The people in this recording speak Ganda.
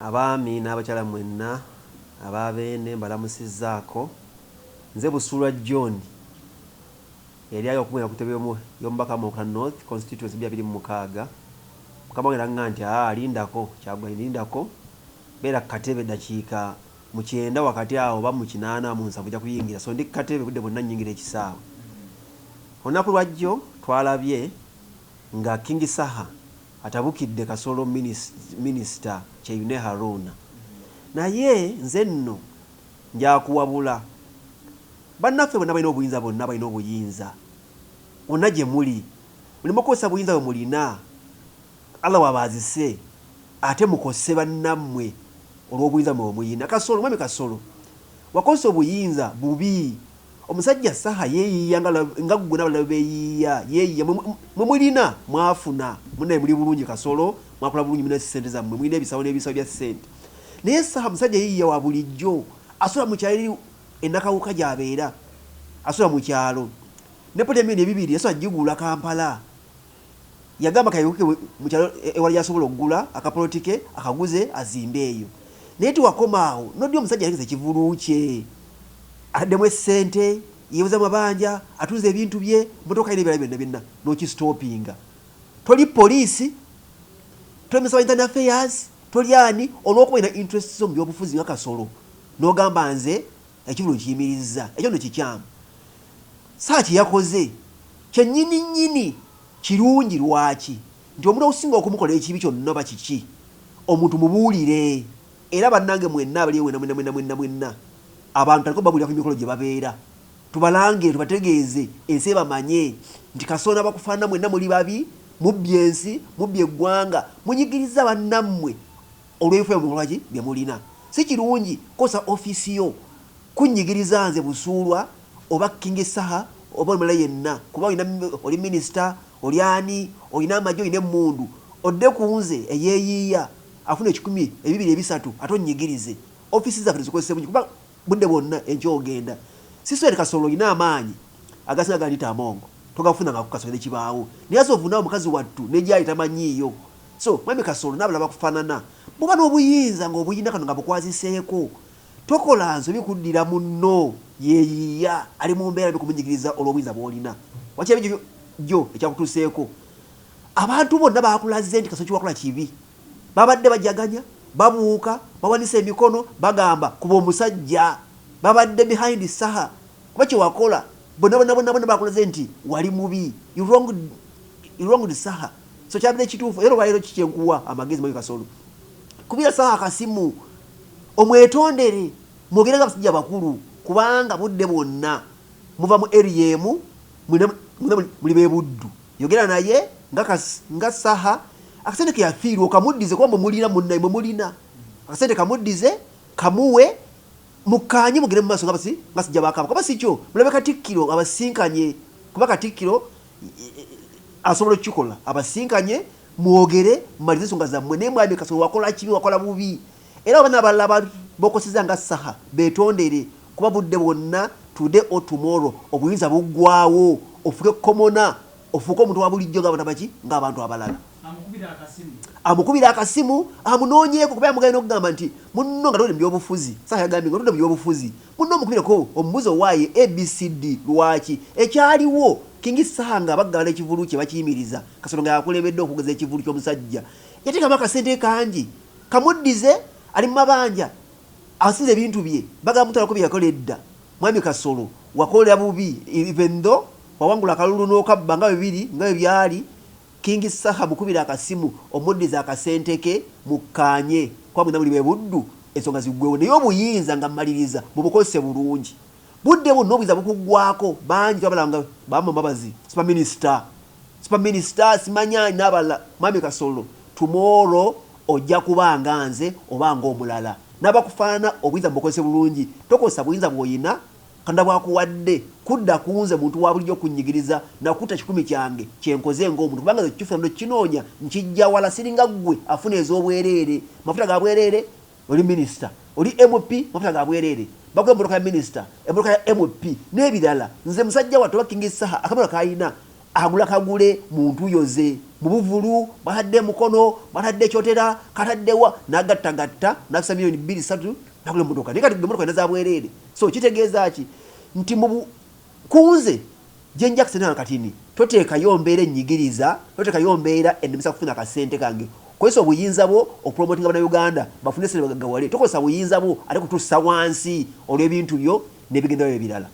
Abaami n'abakyala mwenna ababeene mbalamusizzaako nze Busulwa John yali ayo okumwera ku ttebe y'omubaka mu North constituency 226 mukama wange n'aŋŋamba nti lindako Kyagulanyi lindako beera ku katebe dakiika mu 9 wakati awo oba mu 8 mu 7 ojja kuyingira so ndi ku katebe budde bwonna nnyingira ekisaawe. Olunaku lwajjo twalabye nga King Saha atabukidde Kasolo minisita Kyeyune Haruna naye nze nno njakuwabula bannaffe bonna balina obuyinza bonna balina obuyinza bonna gye muli mulimu okukozesa buyinza bwe mulina Allah wabaazise ate mukose bannammwe olw'obuyinza bwe mulina. Kasolo mwami Kasolo wakozesa obuyinza bubi omusajja Saha yeeyiya nga ggwe n'abalala beeyiya yeeyiya mwe mulina mwafuna munnaye muli bulungi Kasolo mwakola bulungi mulina ssente zammwe mulina ebisawo n'ebisawo bya ssente naye Saha musajja yeeyiya wa bulijjo asola mu kyalo eri ennakawuka gy'abeera asola mu kyalo ne pota emilioni 2 yasola gigula Kampala yagamba kayuke mu kyalo ewali yasobola okugula akapolitike akaguze azimbe eyo naye tiwakomaawo noddi omusajja yalekeza ekivulu kye addemu essente yebuza amabanja atuze ebintu bye motoka ine byonna byonna n'okistopinga toli poliisi toli Minister of Internal Affairs toli ani olw'okuba ina interest zo mu byobufuzi nga Kasolo n'ogamba nze ekivulu kiyimirizza ekyo nno kikyamu Saha kye yakoze kyennyini kirungi lwaki nti omuntu okusinga okumukola ekibi kyonna ba kiki omuntu mubuulire era bannange mwenna abali mwenna abantu taliko babulira ku mikolo gye babeera tubalange tubategeeze ensi bamanye nti Kasolo n'abakufaanana mwenna muli babi mubbye ensi mubbye eggwanga munyigiriza bannammwe olw'ebifo byamulwaki bye mulina si kirungi kosa ofisi yo kunyigiriza nze Busulwa oba King Saha oba omulala yenna kuba oli minisita oli ani olina amagye olina emmundu odde ku nze eyeeyiiya afuna 1,000, 200, 300 ate onyigirize ofisi zaffe tuzikozese bungi kuba budde bwonna enkyogenda siswere Kasolo olina amaanyi agasinga galita amongo togafunanga ku Kasolo nekibaawo naye azovunawo mukazi wattu nejyayi tamanyiiyo so mwami Kasolo n'abalala bakufaanana buba n'obuyinza ng'obuyina kano nga bukwaziseeko tokola nsobi kuddira munno yeeyiya ali mu mbeera bikumunyigiriza olw'obuyinza bw'olina wakyaba ebyo jjo ekyakutuuseeko abantu bonna bakulaze nti Kasolo kiwakola kibi babadde bajaganya babuuka bawanisa emikono bagamba kuba omusajja babadde behind Saha kuba kyewakola bonna bakulaze nti wali mubi you wronged Saha so kyabadde kituufu era olwaleero kikyenkuwa amagezi mwami Kasolo kubira Saha akasimu omwetondere mwogere nga abasajja bakulu kubanga budde bwonna muva mu area emu muli beebuddu yogera naye nga Saha akasente ke yafiirwa okamuddize kuba mulina munnaye mwe mulina akasente kamuddize kamuwe mukanye mugere mu maaso nga basijja bakaba kuba sikyo mulabe Katikkiro abasinkanye kuba Katikkiro asobola okukikola abasinkanye mwogere mumalize ensonga zammwe naye mwami Kasolo wakola kibi wakola bubi era abaana abalala bokoseza nga Saha betondere kuba budde bwonna today or tomorrow obuyinza buggwawo ofuke komona ofuke omuntu wa bulijjo ng'abantu abalala amukubira akasimu amunoonyeeko kuba yamugenda okugamba nti munno nga toli mu byobufuzi Saha yagambye nga toli mu byobufuzi munno omukubireko omubuuzo waaye ABCD lwaki ekyaliwo King Saha nga baggala ekivulu kye bakiyimiriza Kasolo nga yakulembedde okugeza ekivulu ky'omusajja yateekamu akasente kangi kamuddize ali mu mabanja asize ebintu bye bagamba mutalako bye yakola edda mwami Kasolo wakolera bubi even though wawangula akalulu n'okabba nga bibiri nga byali King Saha mukubira akasimu omuddiza akasente ke mukanye kwa muna buli bebuddu ensonga ziggwewo naye obuyinza nga mmaliriza mubukozese bulungi budde bwonna obuyinza bukuggwako bangi abalanga bamma mabazi super minister simanya n'abala mwami Kasolo tomorrow ojja kubanga nze obanga omulala n'abakufaana obuyinza mubukozese bulungi tokozesa buyinza bw'oyina kanda bwakuwadde kudda kunze muntu wa bulijjo kunyigiriza nakuta 10 kyange kyenkoze ng'omuntu kubanga ekifuna ndo kinoonya nkijja wala siringa ggwe afuna ez'obwereere mafuta ga bwereere oli minisita oli MP mafuta ga bwereere bagwe emmotoka ya minisita emmotoka ya MP n'ebirala nze musajja wattu wa King Saha akamotoka kayina agula kagule muntu yoze mu buvulu batadde mukono batadde kyotera kataddewa nagattagatta nakisa milioni 2-3 nakule mmotoka naye kati emmotoka inaza bwereere so kitegeeza ki nti mu kunze Gen. Salim Katini toteekayo mbeera ennyigiriza toteekayo mbeera ennemesa kufuna akasente kange kozesa obuyinza bwo okupromotinga bannayuganda bafune ssente bagagawale tokozesa buyinza bwo ate kutuusa wansi olw'ebintu byo n'ebigendererwa ebirala